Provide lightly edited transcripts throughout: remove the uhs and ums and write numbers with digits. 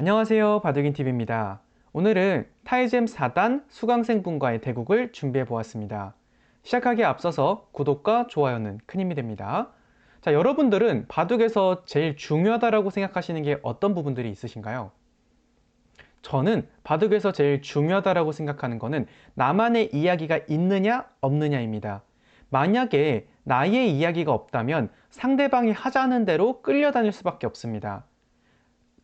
안녕하세요, 바둑인TV입니다. 오늘은 타이잼 4단 수강생분과의 대국을 준비해 보았습니다. 시작하기에 앞서서 구독과 좋아요는 큰 힘이 됩니다. 자, 여러분들은 바둑에서 제일 중요하다고 생각하시는 게 어떤 부분들이 있으신가요? 저는 바둑에서 제일 중요하다고 생각하는 거는 나만의 이야기가 있느냐 없느냐입니다. 만약에 나의 이야기가 없다면 상대방이 하자는 대로 끌려다닐 수밖에 없습니다.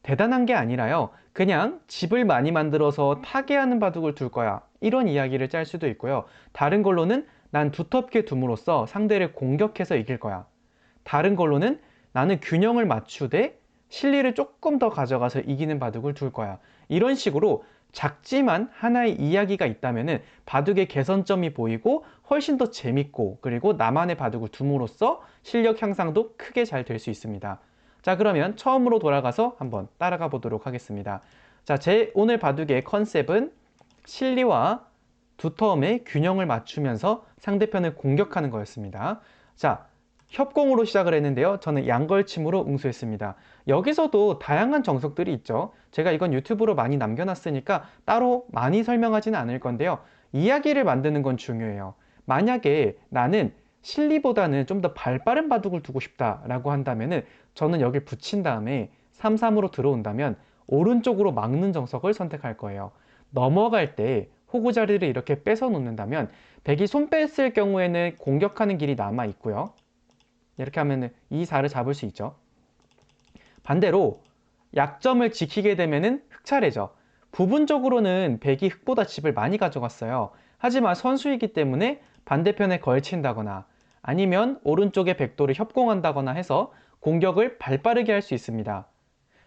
대단한 게 아니라요, 그냥 집을 많이 만들어서 타개하는 바둑을 둘 거야, 이런 이야기를 짤 수도 있고요. 다른 걸로는 난 두텁게 둠으로써 상대를 공격해서 이길 거야. 다른 걸로는 나는 균형을 맞추되 실리를 조금 더 가져가서 이기는 바둑을 둘 거야. 이런 식으로 작지만 하나의 이야기가 있다면 바둑의 개선점이 보이고 훨씬 더 재밌고, 그리고 나만의 바둑을 둠으로써 실력 향상도 크게 잘 될 수 있습니다. 자, 그러면 처음으로 돌아가서 한번 따라가 보도록 하겠습니다. 자, 제 오늘 바둑의 컨셉은 실리와 두터움의 균형을 맞추면서 상대편을 공격하는 거였습니다. 자, 협공으로 시작을 했는데요. 저는 양걸침으로 응수했습니다. 여기서도 다양한 정석들이 있죠. 제가 이건 유튜브로 많이 남겨놨으니까 따로 많이 설명하지는 않을 건데요. 이야기를 만드는 건 중요해요. 만약에 나는 실리보다는 좀 더 발빠른 바둑을 두고 싶다라고 한다면은 저는 여길 붙인 다음에 3-3으로 들어온다면 오른쪽으로 막는 정석을 선택할 거예요. 넘어갈 때 호구 자리를 이렇게 뺏어 놓는다면 백이 손 뺐을 경우에는 공격하는 길이 남아 있고요. 이렇게 하면 이 4를 잡을 수 있죠. 반대로 약점을 지키게 되면은 흑 차례죠. 부분적으로는 백이 흑보다 집을 많이 가져갔어요. 하지만 선수이기 때문에 반대편에 걸친다거나 아니면 오른쪽에 백도를 협공한다거나 해서 공격을 발빠르게 할 수 있습니다.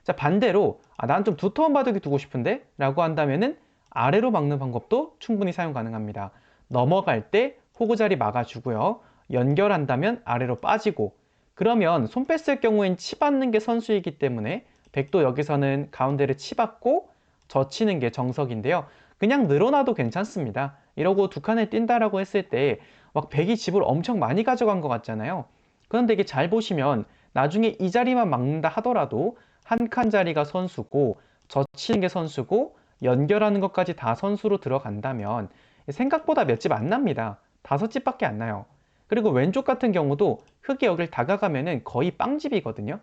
자, 반대로 난 좀 두터운 바둑이 두고 싶은데 라고 한다면은 아래로 막는 방법도 충분히 사용 가능합니다. 넘어갈 때 호구자리 막아주고요. 연결한다면 아래로 빠지고, 그러면 손 뺐을 경우엔 치받는 게 선수이기 때문에 백도 여기서는 가운데를 치받고 젖히는 게 정석인데요. 그냥 늘어나도 괜찮습니다. 이러고 두 칸을 뛴다라고 했을 때 막 백이 집을 엄청 많이 가져간 것 같잖아요. 그런데 이게 잘 보시면 나중에 이 자리만 막는다 하더라도 한 칸 자리가 선수고 젖히는 게 선수고 연결하는 것까지 다 선수로 들어간다면 생각보다 몇 집 안 납니다. 5집밖에 안 나요. 그리고 왼쪽 같은 경우도 흙이 여길 다가가면은 거의 빵집이거든요.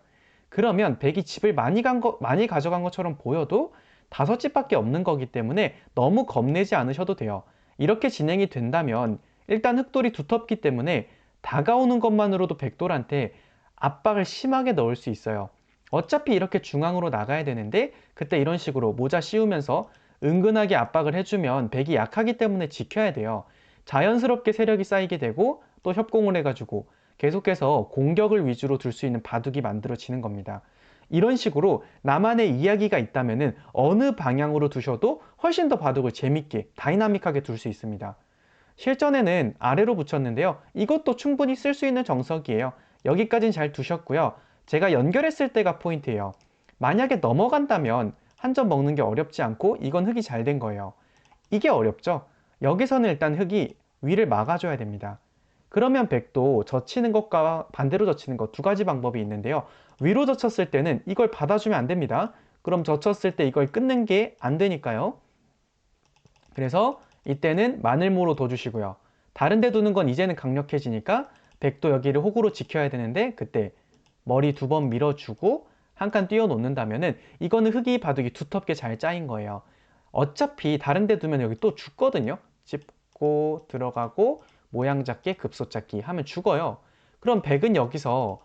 그러면 백이 집을 많이 가져간 것처럼 보여도 5집밖에 없는 거기 때문에 너무 겁내지 않으셔도 돼요. 이렇게 진행이 된다면 일단 흑돌이 두텁기 때문에 다가오는 것만으로도 백돌한테 압박을 심하게 넣을 수 있어요. 어차피 이렇게 중앙으로 나가야 되는데 그때 이런 식으로 모자 씌우면서 은근하게 압박을 해주면 백이 약하기 때문에 지켜야 돼요. 자연스럽게 세력이 쌓이게 되고 또 협공을 해가지고 계속해서 공격을 위주로 둘 수 있는 바둑이 만들어지는 겁니다. 이런 식으로 나만의 이야기가 있다면 어느 방향으로 두셔도 훨씬 더 바둑을 재밌게 다이나믹하게 둘 수 있습니다. 실전에는 아래로 붙였는데요. 이것도 충분히 쓸 수 있는 정석이에요. 여기까지는 잘 두셨고요. 제가 연결했을 때가 포인트예요. 만약에 넘어간다면 한 점 먹는 게 어렵지 않고 이건 흙이 잘 된 거예요. 이게 어렵죠? 여기서는 일단 흙이 위를 막아줘야 됩니다. 그러면 백도 젖히는 것과 반대로 젖히는 것 두 가지 방법이 있는데요. 위로 젖혔을 때는 이걸 받아주면 안 됩니다. 그럼 젖혔을 때 이걸 끊는 게 안 되니까요. 그래서 이때는 마늘모로 둬주시고요. 다른 데 두는 건 이제는 강력해지니까 백도 여기를 호구로 지켜야 되는데 그때 머리 2번 밀어주고 한 칸 띄워 놓는다면은 이거는 흙이 바둑이 두텁게 잘 짜인 거예요. 어차피 다른 데 두면 여기 또 죽거든요. 짚고 들어가고 모양 잡기 급소 잡기 하면 죽어요. 그럼 백은 여기서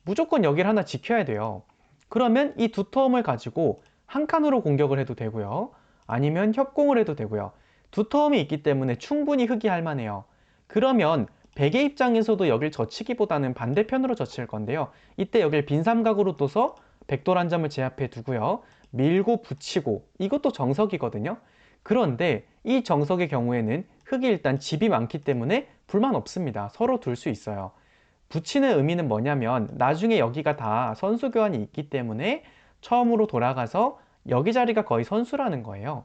무조건 여기를 하나 지켜야 돼요. 그러면 이 두터움을 가지고 한 칸으로 공격을 해도 되고요. 아니면 협공을 해도 되고요. 두터움이 있기 때문에 충분히 흙이 할 만해요. 그러면 백의 입장에서도 여길 젖히기보다는 반대편으로 젖힐 건데요. 이때 여길 빈 삼각으로 둬서 백돌 한 점을 제압해 두고요. 밀고 붙이고, 이것도 정석이거든요. 그런데 이 정석의 경우에는 흙이 일단 집이 많기 때문에 불만 없습니다. 서로 둘 수 있어요. 붙이는 의미는 뭐냐면 나중에 여기가 다 선수 교환이 있기 때문에 처음으로 돌아가서 여기 자리가 거의 선수라는 거예요.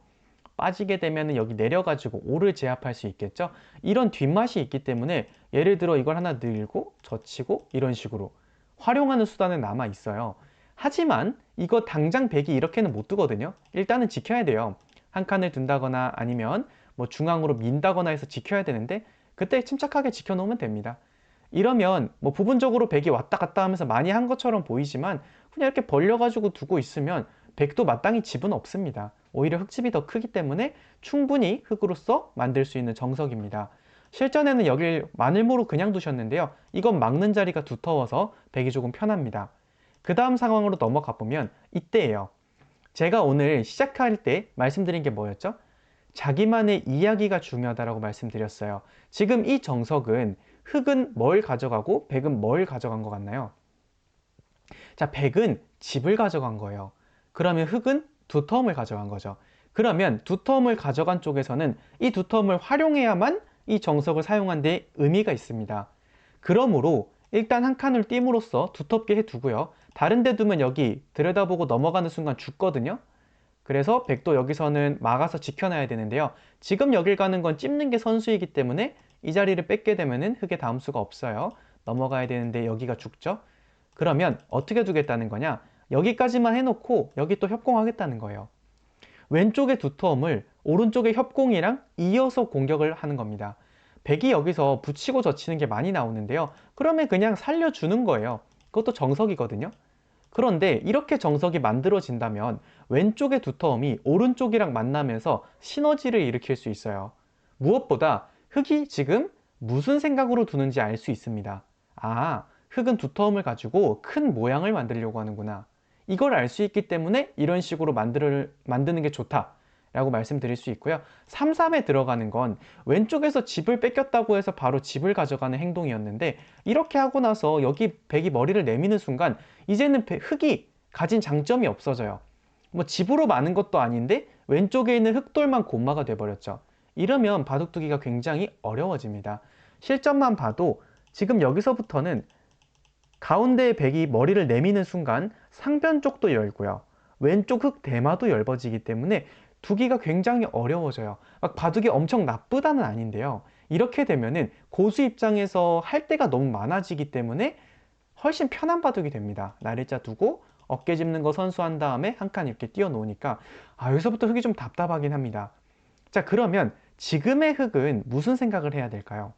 빠지게 되면 여기 내려가지고 오를 제압할 수 있겠죠. 이런 뒷맛이 있기 때문에 예를 들어 이걸 하나 늘고 젖히고 이런 식으로 활용하는 수단은 남아 있어요. 하지만 이거 당장 백이 이렇게는 못 두거든요. 일단은 지켜야 돼요. 한 칸을 둔다거나 아니면 뭐 중앙으로 민다거나 해서 지켜야 되는데 그때 침착하게 지켜놓으면 됩니다. 이러면 뭐 부분적으로 백이 왔다 갔다 하면서 많이 한 것처럼 보이지만 그냥 이렇게 벌려가지고 두고 있으면 백도 마땅히 집은 없습니다. 오히려 흙집이 더 크기 때문에 충분히 흙으로서 만들 수 있는 정석입니다. 실전에는 여길 마늘모로 그냥 두셨는데요. 이건 막는 자리가 두터워서 백이 조금 편합니다. 그 다음 상황으로 넘어가 보면 이때예요. 제가 오늘 시작할 때 말씀드린 게 뭐였죠? 자기만의 이야기가 중요하다고 말씀드렸어요. 지금 이 정석은 흙은 뭘 가져가고 백은 뭘 가져간 것 같나요? 자, 백은 집을 가져간 거예요. 그러면 흙은 두터움을 가져간 거죠. 그러면 두터움을 가져간 쪽에서는 이 두터움을 활용해야만 이 정석을 사용한 데 의미가 있습니다. 그러므로 일단 한 칸을 띄움으로써 두텁게 해두고요. 다른 데 두면 여기 들여다보고 넘어가는 순간 죽거든요. 그래서 백도 여기서는 막아서 지켜놔야 되는데요. 지금 여길 가는 건 찝는 게 선수이기 때문에 이 자리를 뺏게 되면은 흙에 다음 수가 없어요. 넘어가야 되는데 여기가 죽죠. 그러면 어떻게 두겠다는 거냐? 여기까지만 해놓고 여기 또 협공하겠다는 거예요. 왼쪽의 두터움을 오른쪽의 협공이랑 이어서 공격을 하는 겁니다. 백이 여기서 붙이고 젖히는 게 많이 나오는데요. 그러면 그냥 살려주는 거예요. 그것도 정석이거든요. 그런데 이렇게 정석이 만들어진다면 왼쪽의 두터움이 오른쪽이랑 만나면서 시너지를 일으킬 수 있어요. 무엇보다 흙이 지금 무슨 생각으로 두는지 알 수 있습니다. 아, 흙은 두터움을 가지고 큰 모양을 만들려고 하는구나. 이걸 알 수 있기 때문에 이런 식으로 만드는 게 좋다 라고 말씀드릴 수 있고요. 3-3에 들어가는 건 왼쪽에서 집을 뺏겼다고 해서 바로 집을 가져가는 행동이었는데 이렇게 하고 나서 여기 백이 머리를 내미는 순간 이제는 흙이 가진 장점이 없어져요. 뭐 집으로 많은 것도 아닌데 왼쪽에 있는 흙돌만 고마가 돼버렸죠. 이러면 바둑두기가 굉장히 어려워집니다. 실전만 봐도 지금 여기서부터는 가운데의 백이 머리를 내미는 순간 상변 쪽도 열고요. 왼쪽 흙 대마도 엷어지기 때문에 두기가 굉장히 어려워져요. 막 바둑이 엄청 나쁘다는 아닌데요. 이렇게 되면은 고수 입장에서 할 때가 너무 많아지기 때문에 훨씬 편한 바둑이 됩니다. 날일자 두고 어깨 짚는 거 선수한 다음에 한 칸 이렇게 띄워 놓으니까 여기서부터 흙이 좀 답답하긴 합니다. 자, 그러면 지금의 흙은 무슨 생각을 해야 될까요?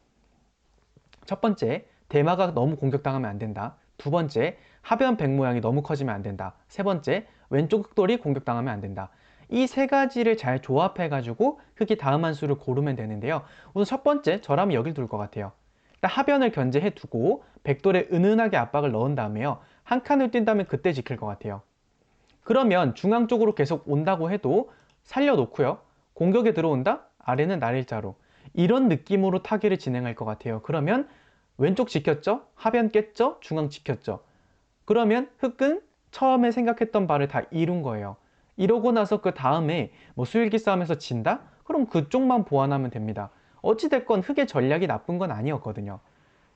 첫 번째, 대마가 너무 공격당하면 안 된다. 두 번째, 하변 백 모양이 너무 커지면 안 된다. 세 번째, 왼쪽 흑돌이 공격당하면 안 된다. 이 세 가지를 잘 조합해가지고 흙이 다음 한 수를 고르면 되는데요. 우선 첫 번째, 저라면 여길 둘 것 같아요. 일단 하변을 견제해 두고 백돌에 은은하게 압박을 넣은 다음에요. 한 칸을 뛴다면 그때 지킬 것 같아요. 그러면 중앙 쪽으로 계속 온다고 해도 살려놓고요. 공격에 들어온다? 아래는 날일자로. 이런 느낌으로 타기를 진행할 것 같아요. 그러면 왼쪽 지켰죠? 하변 깼죠? 중앙 지켰죠? 그러면 흙은 처음에 생각했던 바를 다 이룬 거예요. 이러고 나서 그 다음에 뭐 수일기 싸움에서 진다? 그럼 그쪽만 보완하면 됩니다. 어찌됐건 흙의 전략이 나쁜 건 아니었거든요.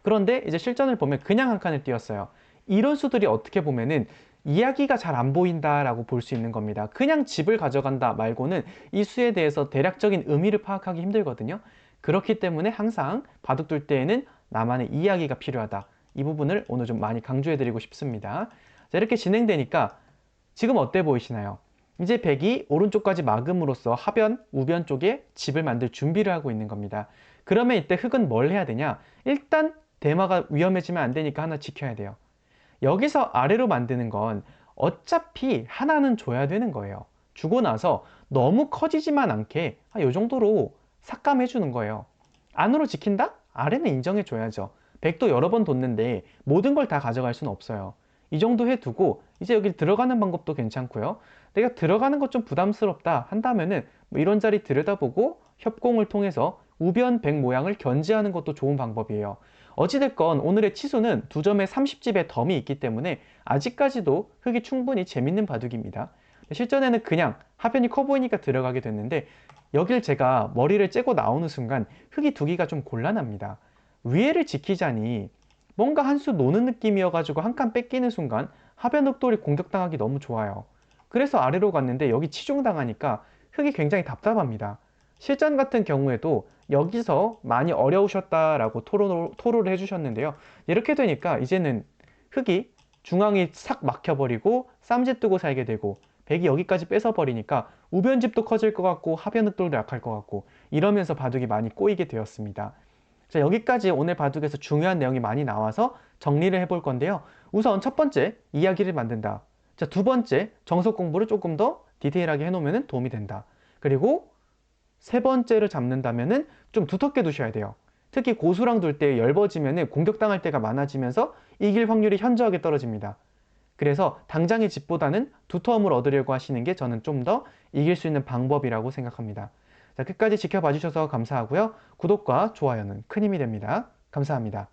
그런데 이제 실전을 보면 그냥 한 칸을 띄웠어요. 이런 수들이 어떻게 보면은 이야기가 잘 안 보인다라고 볼 수 있는 겁니다. 그냥 집을 가져간다 말고는 이 수에 대해서 대략적인 의미를 파악하기 힘들거든요. 그렇기 때문에 항상 바둑 둘 때에는 나만의 이야기가 필요하다. 이 부분을 오늘 좀 많이 강조해드리고 싶습니다. 자, 이렇게 진행되니까 지금 어때 보이시나요? 이제 백이 오른쪽까지 막음으로써 하변, 우변 쪽에 집을 만들 준비를 하고 있는 겁니다. 그러면 이때 흙은 뭘 해야 되냐? 일단 대마가 위험해지면 안 되니까 하나 지켜야 돼요. 여기서 아래로 만드는 건 어차피 하나는 줘야 되는 거예요. 주고 나서 너무 커지지만 않게 이 정도로 삭감해 주는 거예요. 안으로 지킨다? 아래는 인정해 줘야죠. 백도 여러 번 뒀는데 모든 걸 다 가져갈 수는 없어요. 이 정도 해두고 이제 여기 들어가는 방법도 괜찮고요. 내가 들어가는 것 좀 부담스럽다 한다면은 뭐 이런 자리 들여다보고 협공을 통해서 우변 백 모양을 견제하는 것도 좋은 방법이에요. 어찌됐건 오늘의 치수는 2점에 30집의 덤이 있기 때문에 아직까지도 흙이 충분히 재밌는 바둑입니다. 실전에는 그냥 하변이 커 보이니까 들어가게 됐는데 여길 제가 머리를 째고 나오는 순간 흙이 두기가 좀 곤란합니다. 위에를 지키자니 뭔가 한 수 노는 느낌이어가지고 한 칸 뺏기는 순간 하변 흑돌이 공격당하기 너무 좋아요. 그래서 아래로 갔는데 여기 치중당하니까 흙이 굉장히 답답합니다. 실전 같은 경우에도 여기서 많이 어려우셨다라고 토로를 해주셨는데요. 이렇게 되니까 이제는 흙이 중앙이 싹 막혀버리고 쌈짓 두고 살게 되고 백이 여기까지 뺏어버리니까 우변집도 커질 것 같고 하변흑돌도 약할 것 같고 이러면서 바둑이 많이 꼬이게 되었습니다. 자, 여기까지 오늘 바둑에서 중요한 내용이 많이 나와서 정리를 해볼 건데요. 우선 첫 번째, 이야기를 만든다. 자, 두 번째, 정석 공부를 조금 더 디테일하게 해놓으면 도움이 된다. 그리고 세 번째를 잡는다면은 좀 두텁게 두셔야 돼요. 특히 고수랑 둘 때 엷어지면은 공격당할 때가 많아지면서 이길 확률이 현저하게 떨어집니다. 그래서 당장의 집보다는 두터움을 얻으려고 하시는 게 저는 좀 더 이길 수 있는 방법이라고 생각합니다. 자, 끝까지 지켜봐 주셔서 감사하고요. 구독과 좋아요는 큰 힘이 됩니다. 감사합니다.